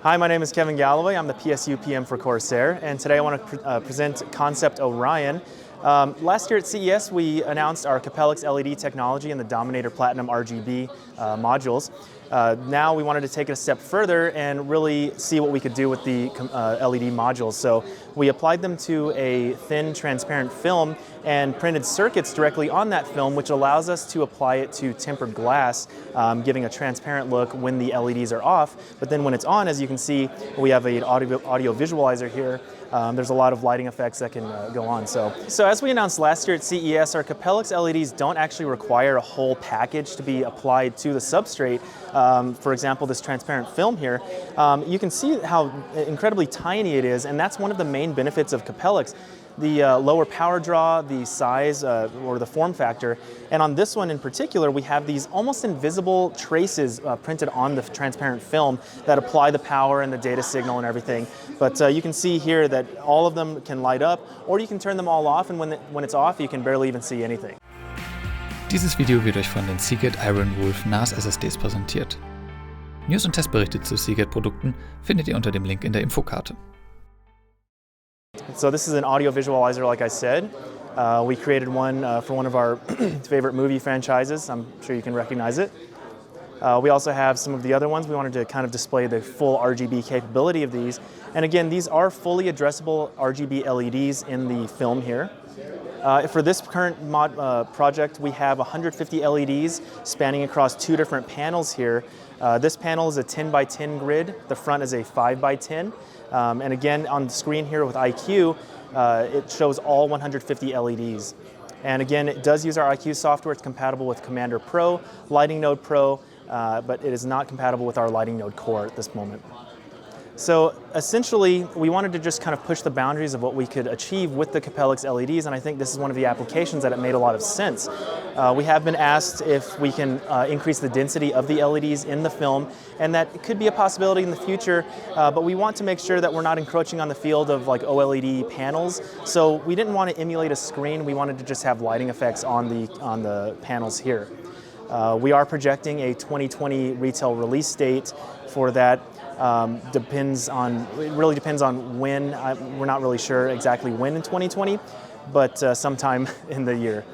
Hi, my name is Kevin Galloway. I'm the PSU PM for Corsair, and today I want to present concept Orion. Last year at CES, we announced our Capellix LED technology and the Dominator Platinum RGB modules. Now we wanted to take it a step further and really see what we could do with the LED modules. So we applied them to a thin, transparent film and printed circuits directly on that film, which allows us to apply it to tempered glass, giving a transparent look when the LEDs are off. But then when it's on, as you can see, we have an audio visualizer here. There's a lot of lighting effects that can go on. So as we announced last year at CES, our Capellix LEDs don't actually require a whole package to be applied to the substrate. For example, this transparent film here, you can see how incredibly tiny it is, and that's one of the main benefits of Capellix. The lower power draw, the size, or the form factor. And on this one in particular, we have these almost invisible traces printed on the transparent film that apply the power and the data signal and everything. But you can see here that all of them can light up, or you can turn them all off, and when it's off, you can barely even see anything. Dieses Video wird euch von den Seagate Iron Wolf NAS SSDs präsentiert. News und Testberichte zu Seagate-Produkten findet ihr unter dem Link in der Infokarte. So this is an audio visualizer, like I said. We created one for one of our favorite movie franchises. I'm sure you can recognize it. We also have some of the other ones. We wanted to kind of display the full RGB capability of these. And again, these are fully addressable RGB LEDs in the film here. For this current project, we have 150 LEDs spanning across two different panels here. This panel is a 10 by 10 grid. The front is a 5 by 10. And again, on the screen here with IQ, it shows all 150 LEDs. And again, it does use our IQ software. It's compatible with Commander Pro, Lighting Node Pro, but it is not compatible with our Lighting Node Core at this moment. So essentially, we wanted to just kind of push the boundaries of what we could achieve with the Capellix LEDs, and I think this is one of the applications that it made a lot of sense. We have been asked if we can increase the density of the LEDs in the film, and that could be a possibility in the future, but we want to make sure that we're not encroaching on the field of like OLED panels, so we didn't want to emulate a screen. We wanted to just have lighting effects on the panels here. We are projecting a 2020 retail release date for that. It really depends on when. We're not really sure exactly when in 2020, but sometime in the year.